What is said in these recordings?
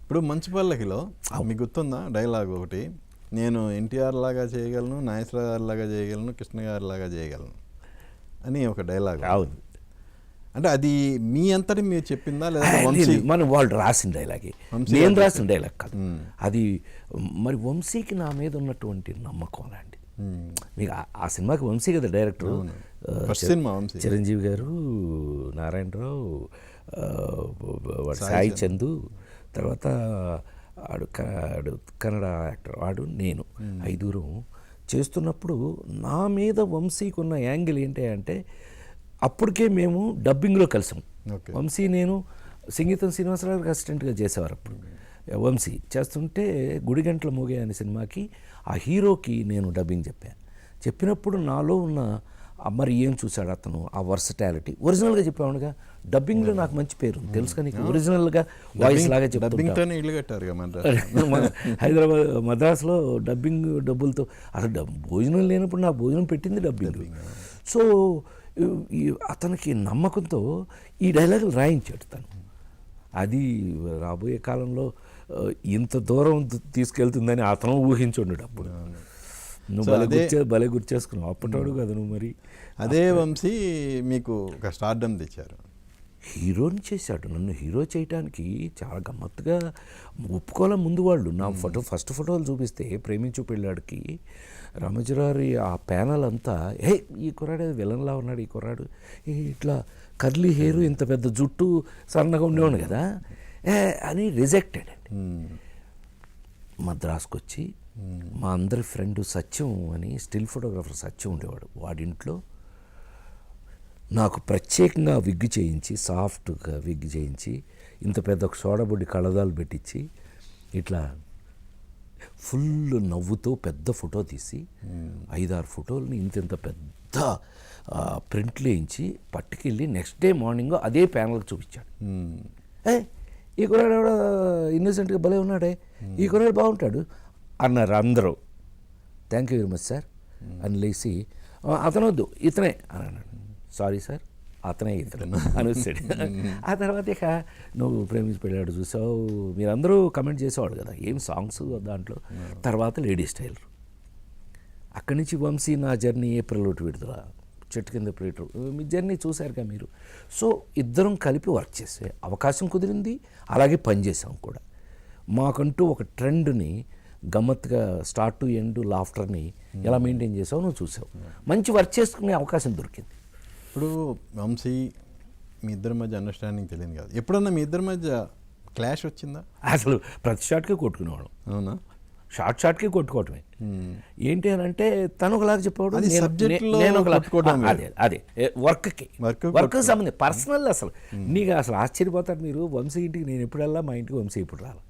ఇప్పుడు మంచు పల్లకిలో మీకు గుర్తుందా డైలాగ్ ఒకటి, నేను ఎన్టీఆర్ లాగా చేయగలను, నాగేశ్వర గారి లాగా చేయగలను, కృష్ణ గారి లాగా చేయగలను అని ఒక డైలాగ్. అవును, అంటే అది మీ అంతటి మీరు చెప్పిందా లేదా మనం వాళ్ళు రాసిన డైలాగే, నేను రాసిన డైలాగ్ కాదు అది. మరి వంశీకి నా మీద ఉన్నటువంటి నమ్మకం అలాంటి. మీకు ఆ సినిమాకి వంశీ కదా డైరెక్టర్, చిరంజీవి గారు, నారాయణరావు, సాయి చందు, తర్వాత ఆడు కన్నడ యాక్టర్ వాడు, నేను, ఐదుగురం చేస్తున్నప్పుడు నా మీద వంశీకి ఉన్న యాంగిల్ ఏంటి అంటే, అప్పటికే మేము డబ్బింగ్లో కలిసాం. వంశీ నేను సంగీతం శ్రీనివాసరావుకి అసిస్టెంట్గా చేసేవారు. అప్పుడు వంశీ చేస్తుంటే గుడిగంటల మోగే అనే సినిమాకి ఆ హీరోకి నేను డబ్బింగ్ చెప్పినప్పుడు నాలో ఉన్న మరి ఏం చూశాడు అతను, ఆ వర్సటాలిటీ. ఒరిజినల్గా చెప్పావునుగా, డబ్బింగ్లో నాకు మంచి పేరు తెలుసు కానీ ఒరిజినల్గా వాయిస్ లాగా చెప్తాను. హైదరాబాద్ మద్రాసులో డబ్బింగ్ డబ్బులతో అసలు భోజనం లేనప్పుడు నా భోజనం పెట్టింది డబ్బింగ్. సో అతనికి నమ్మకంతో ఈ డైలాగులు రాయించాడు తను. అది రాబోయే కాలంలో ఇంత దూరం తీసుకెళ్తుందని అతను ఊహించుండడు. అప్పుడు నువ్వు భలే గుర్తు చేసుకున్నావు, అప్పటివాడు కదా నువ్వు. మరి అదే వంశీ మీకు ఒక స్టార్డమ్ తెచ్చారు, హీరోని చేశాడు. నన్ను హీరో చేయడానికి చాలా గమ్మత్తుగా ఒప్పుకోలే ముందు వాళ్ళు. నా ఫస్ట్ ఫోటోలు చూపిస్తే ప్రేమించు పెళ్ళాడికి రామోజీరావు ఆ ప్యానల్ అంతా, ఈ కుర్రాడు విలన్లా ఉన్నాడు, ఈ కుర్రాడు ఇట్లా కర్లీ హెయిర్, ఇంత పెద్ద జుట్టు, సన్నగా ఉండేవాడు కదా అని రిజెక్టెడ్ అండి. మద్రాసుకు వచ్చి మా అందరి ఫ్రెండ్ సత్యం అని స్టిల్ ఫోటోగ్రాఫర్ సత్యం ఉండేవాడు, వాడింట్లో నాకు ప్రత్యేకంగా విగ్గు చేయించి, సాఫ్ట్గా విగ్గు చేయించి, ఇంత పెద్ద ఒక సోడబుడ్డి కళ్ళదాలు పెట్టించి, ఇట్లా ఫుల్ నవ్వుతో పెద్ద ఫోటో తీసి 5-6 ఫోటోలని ఇంత పెద్ద ప్రింట్లు వేయించి పట్టుకెళ్ళి నెక్స్ట్ డే మార్నింగ్ అదే ప్యానల్కి చూపించాడు. ఈ కుర్రాడు ఎవడో ఇన్నోసెంట్గా భలే ఉన్నాడే, ఈ కుర్రాడు బాగుంటాడు అన్నారు అందరూ. Thank you very much sir అని లేచి, అతనొద్దు ఇతనే అని అన్నాడు. సారీ సార్, అతనే ఇతను అనేసాడు. ఆ తర్వాత ఇక నువ్వు ప్రేమించి పెళ్ళాడు చూసావు, మీరందరూ కమెంట్ చేసేవాడు కదా ఏం సాంగ్స్ దాంట్లో. తర్వాత లేడీ స్టైలర్, అక్కడి నుంచి వంశీ నా జర్నీ ఏప్రిల్ 1 విడుదల, చెట్టు కింద ప్రేటర్, మీ జర్నీ చూశారుగా మీరు. సో ఇద్దరం కలిపి వర్క్ చేసే అవకాశం కుదిరింది, అలాగే పనిచేసాం కూడా. మాకంటూ ఒక ట్రెండ్ని గమ్మత్తుగా స్టార్ట్ టు ఎండ్ లాఫ్టర్ని ఎలా మెయింటైన్ చేసావు నువ్వు చూసావు. మంచి వర్క్ చేసుకునే అవకాశం దొరికింది. ఇప్పుడు వంశీ మీ ఇద్దరి మధ్య అండర్స్టాండింగ్ తెలియదు కాదు, ఎప్పుడన్నా మీ ఇద్దరి మధ్య క్లాష్ వచ్చిందా? అసలు ప్రతి షాట్కి కొట్టుకునేవాడు. అవునా? షాట్కి కొట్టుకోవటమే. ఏంటి అని అంటే తను ఒకలాగా చెప్పాడు, అదే వర్క్ సంబంధం పర్సనల్. అసలు నీకు అసలు ఆశ్చర్యపోతారు మీరు, వంశీ ఇంటికి నేను ఎప్పుడు వెళ్ళా, మా ఇంటికి వంశీ ఇప్పుడు రాలి,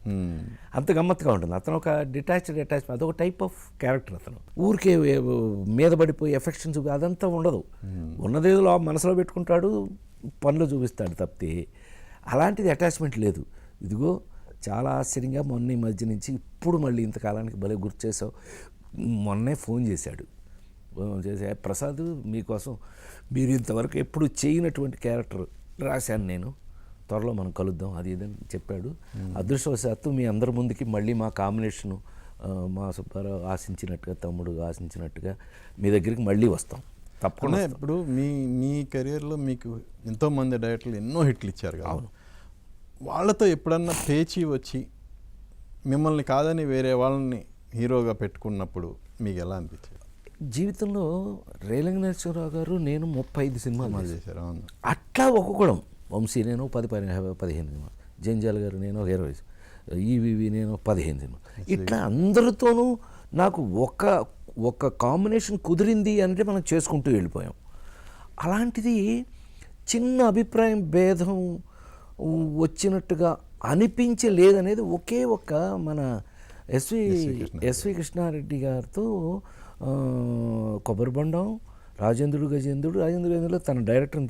అంత గమ్మత్తుగా ఉంటుంది. అతను ఒక అటాచ్మెంట్, అదొక టైప్ ఆఫ్ క్యారెక్టర్. అతను ఊరికే మీద పడిపోయి ఎఫెక్షన్స్ అదంతా ఉండదు, ఉన్నదేదో మనసులో పెట్టుకుంటాడు, పనులు చూపిస్తాడు తప్పితే అలాంటిది అటాచ్మెంట్ లేదు. ఇదిగో చాలా ఆశ్చర్యంగా మొన్న ఈ మధ్య నుంచి ఇప్పుడు మళ్ళీ ఇంతకాలానికి భలే గుర్తు చేసావు. మొన్నే ఫోన్ చేశాడు, ప్రసాద్ మీకోసం మీరు ఇంతవరకు ఎప్పుడు చేయనటువంటి క్యారెక్టర్ రాశాను నేను, త్వరలో మనం కలుద్దాం అది ఇదని చెప్పాడు. అదృష్టవశాత్తు మీ అందరి ముందుకి మళ్ళీ మా కాంబినేషను, మా సుబ్బారావు ఆశించినట్టుగా, తమ్ముడు ఆశించినట్టుగా మీ దగ్గరికి మళ్ళీ వస్తాం తప్పకుండా. ఇప్పుడు మీ కెరియర్లో మీకు ఎంతోమంది డైరెక్టర్లు ఎన్నో హిట్లు ఇచ్చారు కదా, వాళ్ళతో ఎప్పుడన్నా పేచి వచ్చి మిమ్మల్ని కాదని వేరే వాళ్ళని హీరోగా పెట్టుకున్నప్పుడు మీకు ఎలా అనిపించింది? జీవితంలో రేలంగి నరసింహరావు గారు నేను 35 సినిమాలు చేశారు. అవును, అట్లా ఒక్కొక్కడం. వంశీ నేను 10-15 సినిమా, జంజాల్ గారు నేను 20, ఈవీవి నేను 15 సినిమా, ఇట్లా అందరితోనూ నాకు ఒక కాంబినేషన్ కుదిరింది అంటే మనం చేసుకుంటూ వెళ్ళిపోయాం. అలాంటిది చిన్న అభిప్రాయం భేదం వచ్చినట్టుగా అనిపించలేదనేది ఒకే ఒక్క మన ఎస్వి కృష్ణారెడ్డి గారితో కొబ్బరిబండం, రాజేంద్రుడు గజేంద్రుడు తన డైరెక్టర్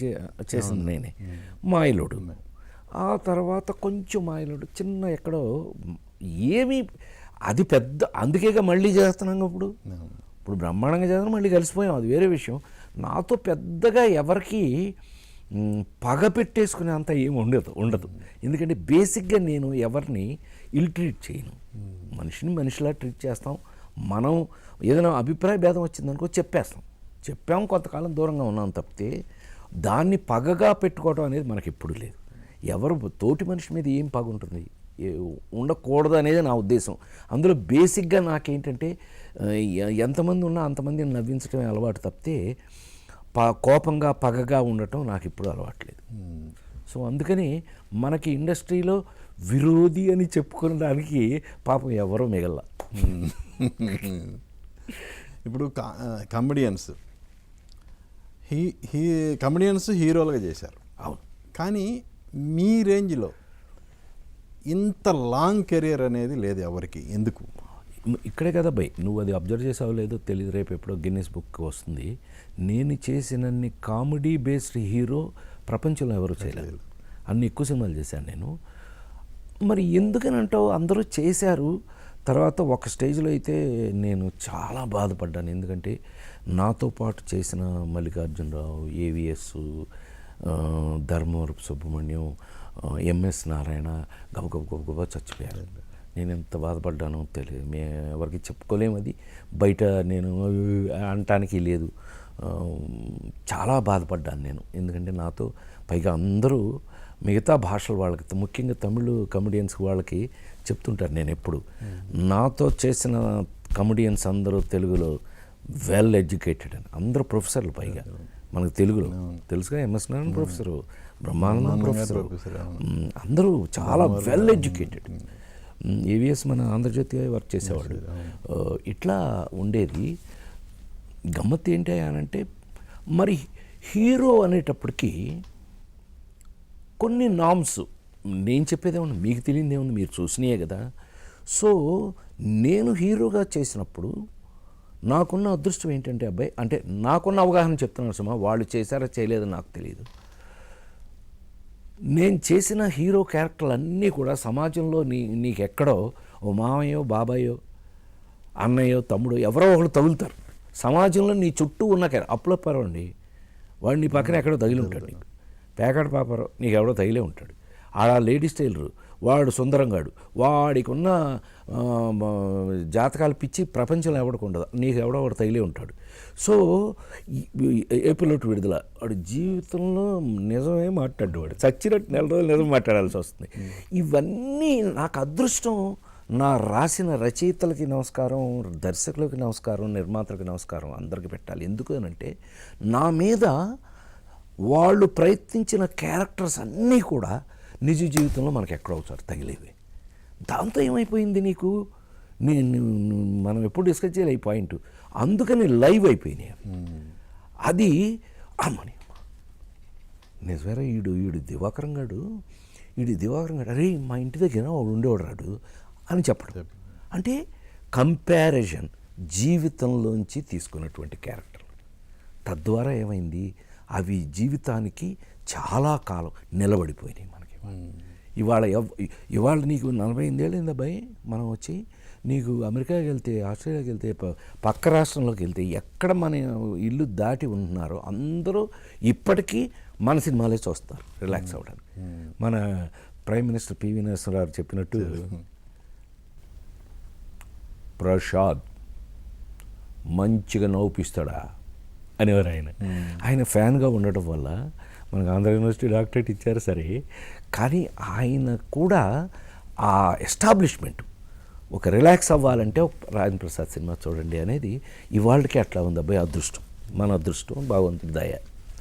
చేసింది నేనే, మాయలోడు. ఆ తర్వాత కొంచెం మాయలోడు చిన్న ఎక్కడో ఏమీ అది పెద్ద, అందుకేగా మళ్ళీ చేస్తున్నాం. ఇప్పుడు బ్రహ్మాండంగా చేస్తున్నాం, మళ్ళీ కలిసిపోయాం, అది వేరే విషయం. నాతో పెద్దగా ఎవరికి పగ పెట్టేసుకునే అంత ఏమి ఉండదు. ఎందుకంటే బేసిక్గా నేను ఎవరిని ఇల్ ట్రీట్ చేయను. మనిషిని మనిషిలా ట్రీట్ చేస్తాం. మనం ఏదైనా అభిప్రాయ భేదం వచ్చిందనుకో చెప్పేస్తాం. చెప్పాము, కొంతకాలం దూరంగా ఉన్నాం తప్పితే దాన్ని పగగా పెట్టుకోవడం అనేది మనకి ఎప్పుడు లేదు. ఎవరు తోటి మనిషి మీద ఏం పగ ఉంటుంది, ఉండకూడదు అనేది నా ఉద్దేశం. అందులో బేసిక్గా నాకేంటంటే ఎంతమంది ఉన్నా అంతమందిని నవ్వించడమే అలవాటు తప్పితే కోపంగా పగగా ఉండటం నాకు ఇప్పుడు అలవాట్లేదు. సో అందుకని మనకి ఇండస్ట్రీలో విరోధి అని చెప్పుకోవడానికి పాపం ఎవరో మిగల. ఇప్పుడు కమెడియన్స్ కమెడియన్స్ హీరోలుగా చేశారు. అవును. కానీ మీ రేంజ్లో ఇంత లాంగ్ కెరియర్ అనేది లేదు ఎవరికి. ఎందుకు? ఇక్కడే కదా భయ్, నువ్వు అది అబ్జర్వ్ చేసావో లేదో తెలియదు, రేపు ఎప్పుడో గిన్నెస్ బుక్ వస్తుంది. నేను చేసినన్ని కామెడీ బేస్డ్ హీరో ప్రపంచంలో ఎవరు చేయలేదు. అన్ని ఎక్కువ సినిమాలు చేశాను నేను. మరి ఎందుకని అంటావు, అందరూ చేశారు. తర్వాత ఒక స్టేజ్లో అయితే నేను చాలా బాధపడ్డాను. ఎందుకంటే నాతో పాటు చేసిన మల్లికార్జునరావు, ఏవిఎస్, ధర్మవరపు సుబ్రహ్మణ్యం, ఎంఎస్ నారాయణ గబగబ చచ్చిపోయారు. నేను ఎంత బాధపడ్డానో తెలియదు. ఎవరికి చెప్పుకోలేము. అది బయట నేను అనటానికి లేదు. చాలా బాధపడ్డాను నేను. ఎందుకంటే నాతో పైగా అందరూ మిగతా భాషల వాళ్ళకి, ముఖ్యంగా తమిళ కమెడియన్స్ వాళ్ళకి చెప్తుంటారు నేను ఎప్పుడు, నాతో చేసిన కమెడియన్స్ అందరూ తెలుగులో వెల్ ఎడ్యుకేటెడ్ అని. అందరూ ప్రొఫెసర్లు పైగా మనకు తెలుగులో తెలుసుగా. MS Narayana professor, Brahmanandam professor, అందరూ చాలా వెల్ ఎడ్యుకేటెడ్. ఏవిఎస్ మన ఆంధ్రజ్యోతి వర్క్ చేసేవాడు. ఇట్లా ఉండేది. గమ్మత్తు ఏంటి అనంటే, మరి హీరో అనేటప్పటికీ కొన్ని నామ్స్, నేను చెప్పేదేమన్నా మీకు తెలియదు ఏముంది, మీరు చూసినాయే కదా. సో నేను హీరోగా చేసినప్పుడు నాకున్న అదృష్టం ఏంటంటే అబ్బాయి, అంటే నాకున్న అవగాహన చెప్తున్నాను సుమా, వాళ్ళు చేశారో చేయలేదో నాకు తెలియదు. నేను చేసిన హీరో క్యారెక్టర్లు అన్నీ కూడా సమాజంలో నీకు ఎక్కడో ఓ మామయ్యో, బాబాయో, అన్నయ్యో, తమ్ముడో ఎవరో ఒకరు తగులుతారు. సమాజంలో నీ చుట్టూ ఉన్న అప్పులో పరవండి, వాడు నీ పక్కన ఎక్కడో తగిలి ఉంటాడు. నీకు ప్యాకెట్ పాపరో నీకు ఎవడో తగిలే ఉంటాడు. ఆ లేడీస్ టైలరు వాడు సుందరంగాడు, వాడికి ఉన్న జాతకాలు పిచ్చి ప్రపంచంలో ఎవడికి ఉండదు, నీకు ఎవడో వాడు తగిలే ఉంటాడు. సో ఏపిలోటు విడుదల, వాడు జీవితంలో నిజమే మాట్లాడు, వాడు చచ్చినట్టు నెల రోజులు నిజం మాట్లాడాల్సి వస్తుంది. ఇవన్నీ నాకు అదృష్టం. నా రాసిన రచయితలకి నమస్కారం, దర్శకులకి నమస్కారం, నిర్మాతలకు నమస్కారం, అందరికీ పెట్టాలి. ఎందుకు అనంటే నా మీద వాళ్ళు ప్రయత్నించిన క్యారెక్టర్స్ అన్నీ కూడా నిజ జీవితంలో మనకు ఎక్కడవుతారు తగిలేవి. దాంతో ఏమైపోయింది నీకు, మనం ఎప్పుడు డిస్కస్ చేయాలి ఈ పాయింట్. అందుకని లైవ్ అయిపోయినాయి అది. అమ్మని నిజమేరా, ఈడు దివాకరం గాడు అరే మా ఇంటి దగ్గర వాడు ఉండేవాడు రాడు అని చెప్పడం. అంటే కంపారిజన్ జీవితంలోంచి తీసుకున్నటువంటి క్యారెక్టర్లు. తద్వారా ఏమైంది, అవి జీవితానికి చాలా కాలం నిలబడిపోయినాయి మనకి. ఇవాళ నీకు 48 ఏళ్ళైంది అబ్బాయి, మనం వచ్చి నీకు అమెరికాకి వెళ్తే, ఆస్ట్రేలియాకి వెళ్తే, పక్క రాష్ట్రంలోకి వెళ్తే, ఎక్కడ మన ఇల్లు దాటి ఉంటున్నారో అందరూ ఇప్పటికీ మన సినిమాలే చూస్తారు రిలాక్స్ అవ్వడానికి. మన ప్రైమ్ మినిస్టర్ పివి నరసింహారావు చెప్పినట్టు, ప్రసాద్ మంచిగా నవ్వుపిస్తాడా అనేవారు ఆయన ఫ్యాన్గా ఉండటం వల్ల మనకు ఆంధ్ర యూనివర్సిటీ డాక్టరేట్ ఇచ్చారు సరే, కానీ ఆయన కూడా ఆ ఎస్టాబ్లిష్మెంట్ ఒక రిలాక్స్ అవ్వాలంటే రాజేంద్ర ప్రసాద్ సినిమా చూడండి అనేది ఇవాళకి అట్లా ఉంది అబ్బాయి. అదృష్టం, మన అదృష్టం, భగవంతుడి దయ.